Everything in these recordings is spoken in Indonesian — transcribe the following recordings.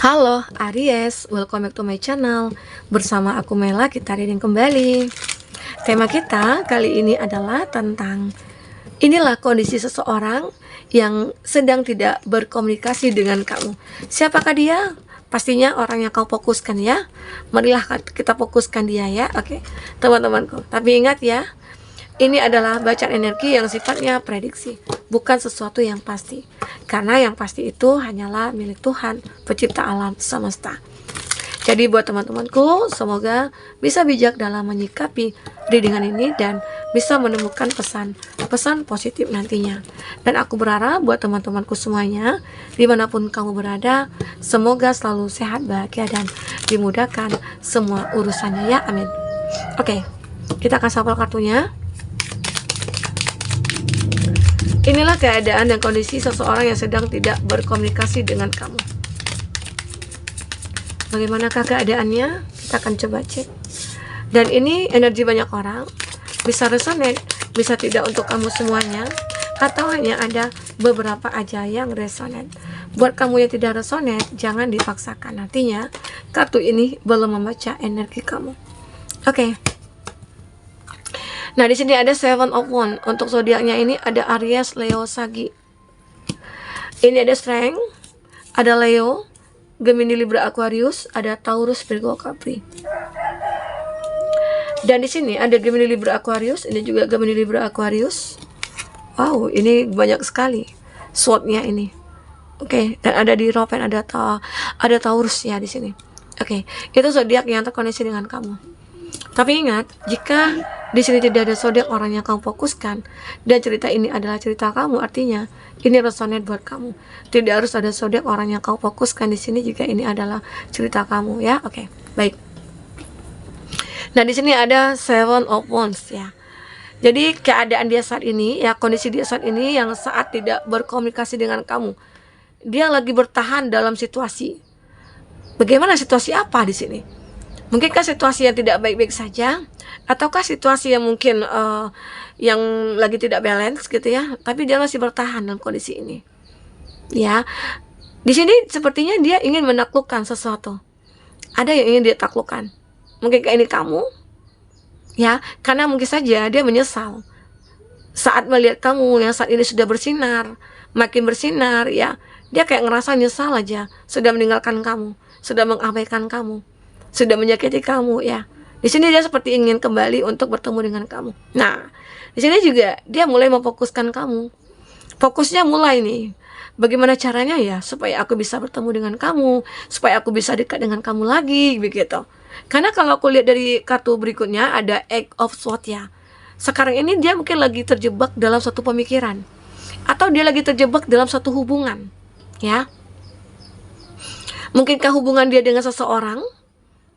Halo Aries, welcome back to my channel. Bersama aku Mela, kita reading kembali. Tema kita kali ini adalah tentang inilah kondisi seseorang yang sedang tidak berkomunikasi dengan kamu. Siapakah dia? Pastinya orang yang kau fokuskan ya. Marilah kita fokuskan dia ya. Oke, teman-temanku. Tapi ingat ya, ini adalah bacaan energi yang sifatnya prediksi, bukan sesuatu yang pasti. Karena yang pasti itu hanyalah milik Tuhan, pencipta alam semesta. Jadi buat teman-temanku, semoga bisa bijak dalam menyikapi readingan ini dan bisa menemukan pesan positif nantinya. Dan aku berharap buat teman-temanku semuanya, dimanapun kamu berada, semoga selalu sehat, bahagia, dan dimudahkan semua urusannya ya, amin. Oke, kita akan shuffle kartunya. Inilah keadaan dan kondisi seseorang yang sedang tidak berkomunikasi dengan kamu. Bagaimanakah keadaannya? Kita akan coba cek. Dan ini energi banyak orang. Bisa resonate, bisa tidak untuk kamu semuanya, atau hanya ada beberapa aja yang resonate. Buat kamu yang tidak resonate, jangan dipaksakan. Artinya, kartu ini belum membaca energi kamu. Oke. Nah, di sini ada Seven of Wands. Untuk zodiaknya ini ada Aries, Leo, Sagi. Ini ada Strength, ada Leo, Gemini, Libra, Aquarius, ada Taurus, Virgo, Capri. Dan di sini ada Gemini, Libra, Aquarius, ini juga Gemini, Libra, Aquarius. Wow, ini banyak sekali swordnya ini. Oke, dan ada di Ropen ada Taurus ya di sini. Oke, itu zodiak yang terkoneksi dengan kamu. Tapi ingat, jika di sini tidak ada zodiak orang yang kamu fokuskan dan cerita ini adalah cerita kamu, artinya ini resonate buat kamu. Tidak harus ada zodiak orang yang kamu fokuskan di sini jika ini adalah cerita kamu ya. Oke, baik. Nah, di sini ada Seven of Wands ya. Jadi keadaan dia saat ini ya, kondisi dia saat ini yang saat tidak berkomunikasi dengan kamu. Dia lagi bertahan dalam situasi. Bagaimana situasi apa di sini? Mungkinkah situasi yang tidak baik-baik saja, ataukah situasi yang mungkin yang lagi tidak balance gitu ya, tapi dia masih bertahan dalam kondisi ini. Ya, di sini sepertinya dia ingin menaklukkan sesuatu. Ada yang ingin dia taklukkan. Mungkinkah ini kamu? Ya, karena mungkin saja dia menyesal saat melihat kamu yang saat ini sudah bersinar, makin bersinar ya. Dia kayak ngerasa nyesal aja, sudah meninggalkan kamu, sudah mengabaikan kamu, sudah menyakiti kamu ya. Di sini dia seperti ingin kembali untuk bertemu dengan kamu. Nah, di sini juga dia mulai memfokuskan kamu. Fokusnya mulai nih. Bagaimana caranya ya supaya aku bisa bertemu dengan kamu, supaya aku bisa dekat dengan kamu lagi begitu. Karena kalau aku lihat dari kartu berikutnya ada Eight of Swords ya. Sekarang ini dia mungkin lagi terjebak dalam satu pemikiran, atau dia lagi terjebak dalam satu hubungan ya. Mungkinkah hubungan dia dengan seseorang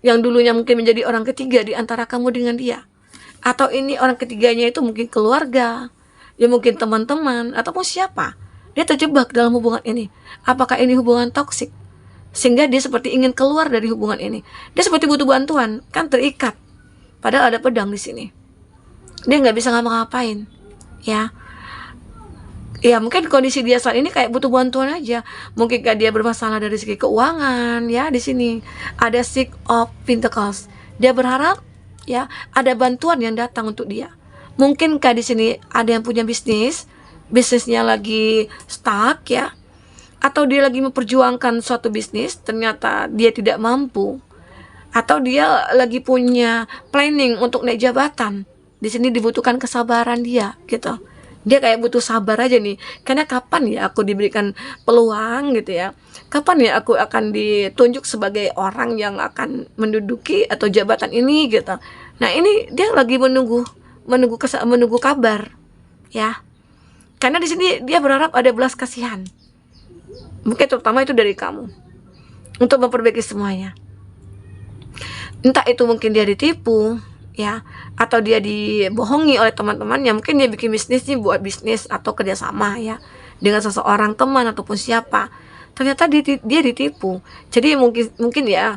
yang dulunya mungkin menjadi orang ketiga di antara kamu dengan dia, atau ini orang ketiganya itu mungkin keluarga, ya mungkin teman-teman ataupun siapa. Dia terjebak dalam hubungan ini. Apakah ini hubungan toksik sehingga dia seperti ingin keluar dari hubungan ini? Dia seperti butuh bantuan, kan terikat. Padahal ada pedang di sini. Dia nggak bisa ngapa-ngapain, ya. Ya mungkin kondisi dia saat ini kayak butuh bantuan aja. Mungkinkah dia bermasalah dari segi keuangan ya. Di sini ada Six of Pentacles. Dia berharap ya ada bantuan yang datang untuk dia. Mungkinkah di sini ada yang punya bisnisnya lagi stuck ya, atau dia lagi memperjuangkan suatu bisnis ternyata dia tidak mampu, atau dia lagi punya planning untuk naik jabatan. Di sini dibutuhkan kesabaran dia gitu. Dia kayak butuh sabar aja nih, karena kapan ya aku diberikan peluang gitu ya, kapan ya aku akan ditunjuk sebagai orang yang akan menduduki atau jabatan ini gitu. Nah ini dia lagi menunggu kabar ya, karena di sini dia berharap ada belas kasihan, mungkin terutama itu dari kamu untuk memperbaiki semuanya. Entah itu mungkin dia ditipu ya, atau dia dibohongi oleh teman-temannya. Mungkin dia bikin bisnis nih, buat bisnis atau kerjasama ya dengan seseorang teman ataupun siapa. Ternyata dia ditipu. Jadi mungkin ya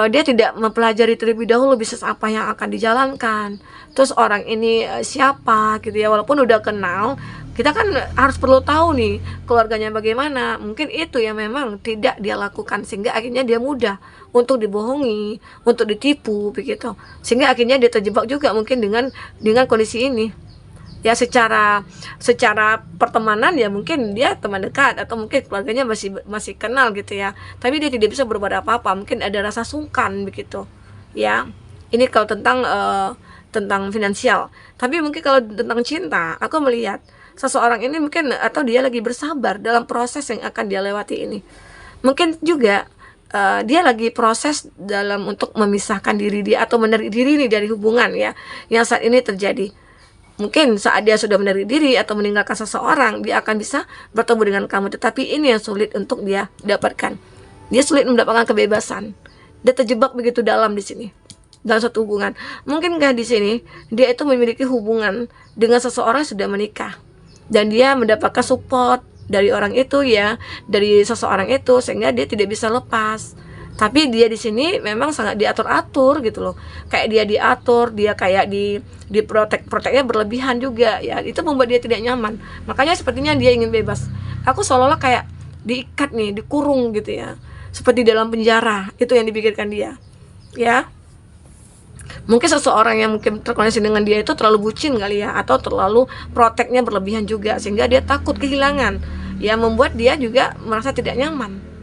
dia tidak mempelajari terlebih dahulu bisnis apa yang akan dijalankan. Terus orang ini siapa gitu ya, walaupun udah kenal, Kita kan harus perlu tahu nih keluarganya bagaimana. Mungkin itu yang memang tidak dia lakukan, sehingga akhirnya dia mudah untuk dibohongi, untuk ditipu begitu. Sehingga akhirnya dia terjebak juga mungkin dengan kondisi ini. Ya secara pertemanan ya mungkin dia teman dekat atau mungkin keluarganya masih kenal gitu ya. Tapi dia tidak bisa berbuat apa-apa, mungkin ada rasa sungkan begitu. Ya. Ini kalau tentang finansial. Tapi mungkin kalau tentang cinta, aku melihat seseorang ini mungkin atau dia lagi bersabar dalam proses yang akan dia lewati ini. Mungkin juga dia lagi proses dalam untuk memisahkan diri dia atau menarik diri nih dari hubungan ya yang saat ini terjadi. Mungkin saat dia sudah menarik diri atau meninggalkan seseorang, dia akan bisa bertemu dengan kamu. Tetapi ini yang sulit untuk dia dapatkan. Dia sulit mendapatkan kebebasan. Dia terjebak begitu dalam di sini, dalam satu hubungan. Mungkinkah di sini dia itu memiliki hubungan dengan seseorang yang sudah menikah, dan dia mendapatkan support dari orang itu ya, dari seseorang itu, sehingga dia tidak bisa lepas. Tapi dia di sini memang sangat diatur-atur gitu loh. Kayak dia diatur, dia kayak proteknya berlebihan juga ya. Itu membuat dia tidak nyaman. Makanya sepertinya dia ingin bebas. Aku seolah-olah kayak diikat nih, dikurung gitu ya. Seperti dalam penjara. Itu yang dipikirkan dia. Ya. Mungkin seseorang yang mungkin terkoneksi dengan dia itu terlalu bucin kali ya, atau terlalu proteknya berlebihan juga, sehingga dia takut kehilangan. Ya membuat dia juga merasa tidak nyaman.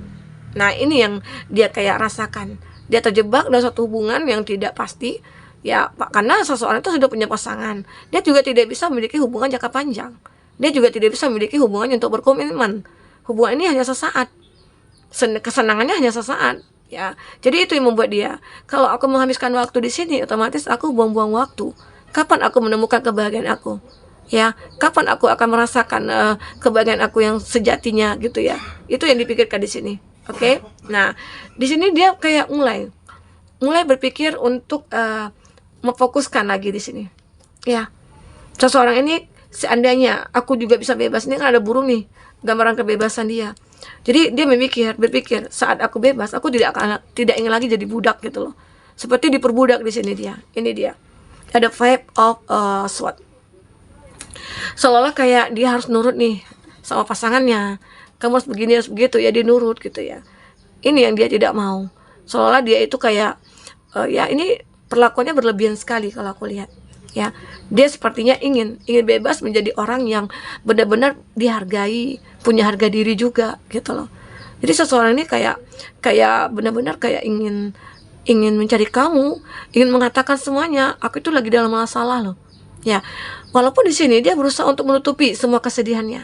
Nah ini yang dia kayak rasakan. Dia terjebak dalam suatu hubungan yang tidak pasti ya, karena seseorang itu sudah punya pasangan. Dia juga tidak bisa memiliki hubungan jangka panjang. Dia juga tidak bisa memiliki hubungan untuk berkomitmen. Hubungan ini hanya sesaat, kesenangannya hanya sesaat ya. Jadi itu yang membuat dia, kalau aku menghabiskan waktu di sini, otomatis aku buang-buang waktu. Kapan aku menemukan kebahagiaan aku? Ya, kapan aku akan merasakan kebahagiaan aku yang sejatinya gitu ya. Itu yang dipikirkan di sini. Oke. Nah, di sini dia kayak mulai berpikir untuk memfokuskan lagi di sini. Ya. Seseorang ini seandainya aku juga bisa bebas, ini kan ada burung nih, gambaran kebebasan dia. Jadi dia berpikir saat aku bebas, aku tidak ingin lagi jadi budak gitu loh. Seperti diperbudak di sini dia. Ini dia. Ada Five of Swords. Seolah-olah kayak dia harus nurut nih sama pasangannya. Kamu harus begini, harus begitu ya, dia nurut gitu ya. Ini yang dia tidak mau. Seolah dia itu kayak ya ini perlakuannya berlebihan sekali kalau aku lihat. Ya, dia sepertinya ingin bebas menjadi orang yang benar-benar dihargai, punya harga diri juga gitu loh. Jadi seseorang ini kayak benar-benar kayak ingin mencari kamu, ingin mengatakan semuanya, aku itu lagi dalam masalah loh. Ya, walaupun di sini dia berusaha untuk menutupi semua kesedihannya.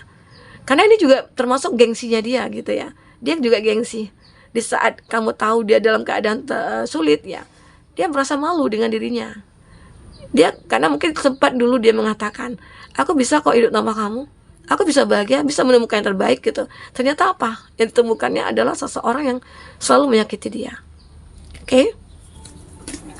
Karena ini juga termasuk gengsinya dia gitu ya. Dia juga gengsi. Di saat kamu tahu dia dalam keadaan sulit ya, dia merasa malu dengan dirinya. Dia karena mungkin sempat dulu dia mengatakan, aku bisa kok hidup tanpa kamu. Aku bisa bahagia, bisa menemukan yang terbaik gitu. Ternyata apa? Yang ditemukannya adalah seseorang yang selalu menyakiti dia. Oke?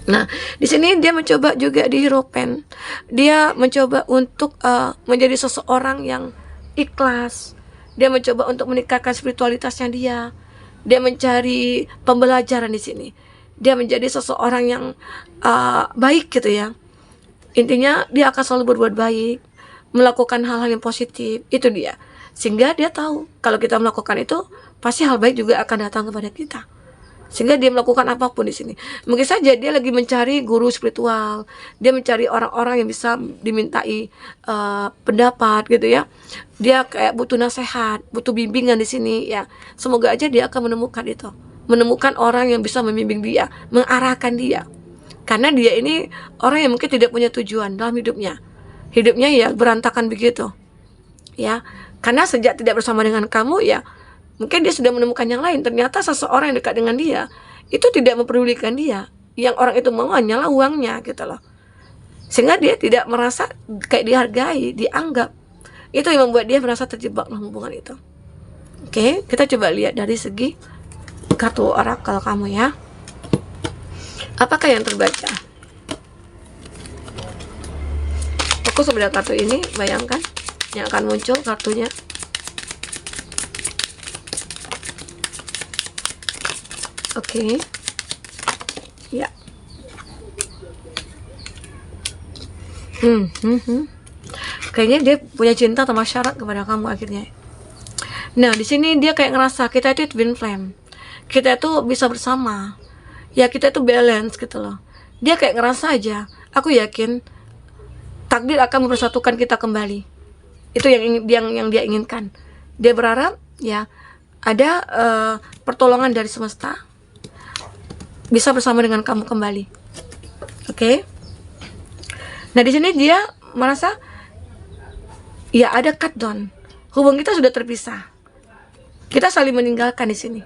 Nah, di sini dia mencoba juga di Hero Pen. Dia mencoba untuk menjadi seseorang yang ikhlas. Dia mencoba untuk meningkatkan spiritualitasnya dia. Dia mencari pembelajaran di sini. Dia menjadi seseorang yang baik gitu ya. Intinya dia akan selalu berbuat baik, melakukan hal-hal yang positif. Itu dia. Sehingga dia tahu kalau kita melakukan itu, pasti hal baik juga akan datang kepada kita. Sehingga dia melakukan apapun di sini. Mungkin saja dia lagi mencari guru spiritual, dia mencari orang-orang yang bisa dimintai pendapat gitu ya. Dia kayak butuh nasihat, butuh bimbingan di sini ya. Semoga aja dia akan menemukan itu, menemukan orang yang bisa membimbing dia, mengarahkan dia. Karena dia ini orang yang mungkin tidak punya tujuan dalam hidupnya. Hidupnya ya berantakan begitu. Ya, karena sejak tidak bersama dengan kamu ya, mungkin dia sudah menemukan yang lain. Ternyata seseorang yang dekat dengan dia itu tidak mempedulikan dia. Yang orang itu mau hanyalah uangnya gitu loh. Sehingga dia tidak merasa kayak dihargai, dianggap. Itu yang membuat dia merasa terjebak dalam hubungan itu. Oke, kita coba lihat dari segi kartu orakel kamu ya. Apakah yang terbaca? Fokus pada kartu ini, bayangkan yang akan muncul kartunya. Oke. Ya. Kayaknya dia punya cinta tanpa syarat kepada kamu akhirnya. Nah, di sini dia kayak ngerasa kita itu twin flame. Kita itu bisa bersama. Ya, kita itu balance gitu loh. Dia kayak ngerasa aja, aku yakin takdir akan mempersatukan kita kembali. Itu yang dia inginkan. Dia berharap ya ada pertolongan dari semesta bisa bersama dengan kamu kembali. Oke? Nah, di sini dia merasa ya ada cut down. Hubungan kita sudah terpisah. Kita saling meninggalkan di sini.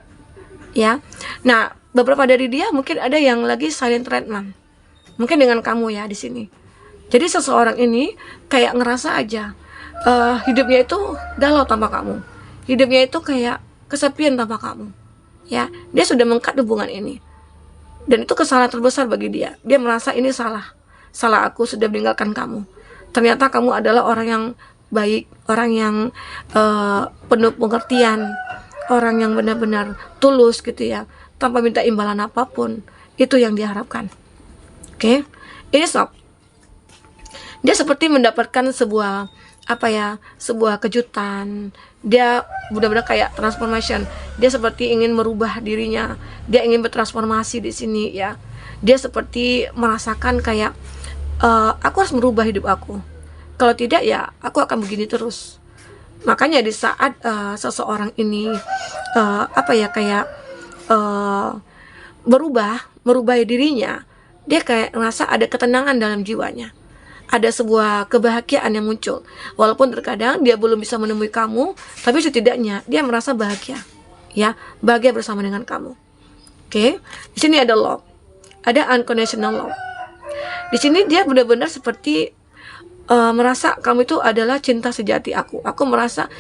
Ya. Nah, beberapa dari dia mungkin ada yang lagi silent treatment. Mungkin dengan kamu ya di sini. Jadi seseorang ini kayak ngerasa aja hidupnya itu galau tanpa kamu. Hidupnya itu kayak kesepian tanpa kamu. Ya, dia sudah mengkat hubungan ini. Dan itu kesalahan terbesar bagi dia. Dia merasa ini salah. Salah aku sudah meninggalkan kamu. Ternyata kamu adalah orang yang baik, orang yang penuh pengertian, orang yang benar-benar tulus gitu ya, tanpa minta imbalan apapun. Itu yang diharapkan. Oke? Ini stop. Dia seperti mendapatkan sebuah sebuah kejutan. Dia benar-benar kayak transformation. Dia seperti ingin merubah dirinya. Dia ingin bertransformasi di sini ya. Dia seperti merasakan kayak aku harus merubah hidup aku. Kalau tidak ya aku akan begini terus. Makanya di saat seseorang ini merubah dirinya, dia kayak ngerasa ada ketenangan dalam jiwanya. Ada sebuah kebahagiaan yang muncul. Walaupun terkadang dia belum bisa menemui kamu, tapi setidaknya dia merasa bahagia. Ya, bahagia bersama dengan kamu. Oke? Di sini ada love. Ada unconditional love. Di sini dia benar-benar seperti merasa kamu itu adalah cinta sejati aku. Aku merasa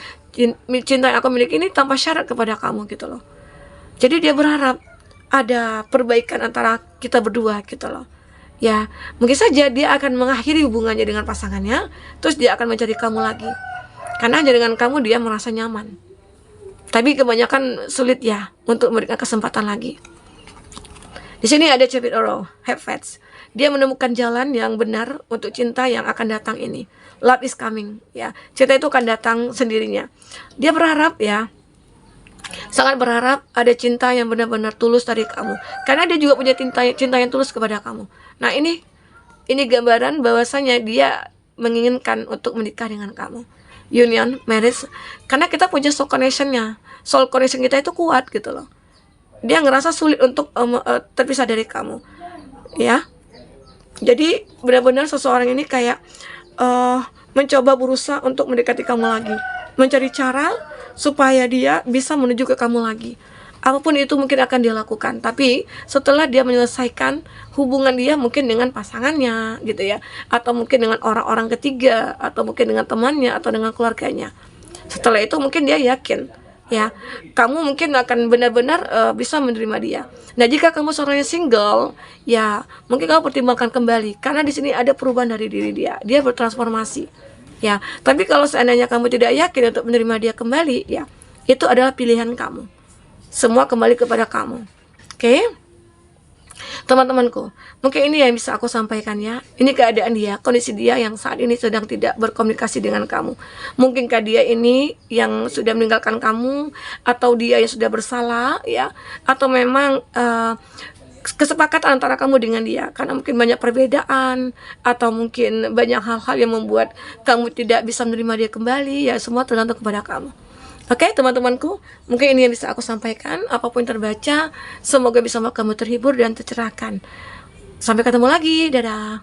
cinta yang aku miliki ini tanpa syarat kepada kamu gitu loh. Jadi dia berharap ada perbaikan antara kita berdua gitu loh. Ya, mungkin saja dia akan mengakhiri hubungannya dengan pasangannya, terus dia akan mencari kamu lagi. Karena hanya dengan kamu dia merasa nyaman. Tapi kebanyakan sulit ya untuk memberikan kesempatan lagi. Di sini ada Chariot Arrow, have faith. Dia menemukan jalan yang benar untuk cinta yang akan datang ini. Love is coming, ya. Cinta itu akan datang sendirinya. Dia berharap ya, sangat berharap ada cinta yang benar-benar tulus dari kamu. Karena dia juga punya cinta yang tulus kepada kamu. Nah, ini gambaran bahwasanya dia menginginkan untuk menikah dengan kamu. Union, marriage. Karena kita punya soul connection-nya. Soul connection kita itu kuat gitu loh. Dia ngerasa sulit untuk terpisah dari kamu. Ya. Jadi benar-benar seseorang ini kayak mencoba berusaha untuk mendekati kamu lagi. Mencari cara supaya dia bisa menuju ke kamu lagi. Apapun itu mungkin akan dia lakukan. Tapi setelah dia menyelesaikan hubungan dia mungkin dengan pasangannya gitu ya, atau mungkin dengan orang-orang ketiga, atau mungkin dengan temannya, atau dengan keluarganya. Setelah itu mungkin dia yakin ya, kamu mungkin akan benar-benar bisa menerima dia. Nah, jika kamu seorang yang single, ya mungkin kamu pertimbangkan kembali, karena di sini ada perubahan dari diri dia. Dia bertransformasi. Ya, tapi kalau seandainya kamu tidak yakin untuk menerima dia kembali, ya itu adalah pilihan kamu. Semua kembali kepada kamu. Oke? Teman-temanku, mungkin ini yang bisa aku sampaikan ya. Ini keadaan dia, kondisi dia yang saat ini sedang tidak berkomunikasi dengan kamu. Mungkinkah dia ini yang sudah meninggalkan kamu, atau dia yang sudah bersalah ya, atau memang kesepakatan antara kamu dengan dia, karena mungkin banyak perbedaan, atau mungkin banyak hal-hal yang membuat kamu tidak bisa menerima dia kembali, ya semua tergantung kepada kamu. Oke, teman-temanku, mungkin ini yang bisa aku sampaikan. Apapun yang terbaca, semoga bisa membuat kamu terhibur dan tercerahkan. Sampai ketemu lagi, dadah.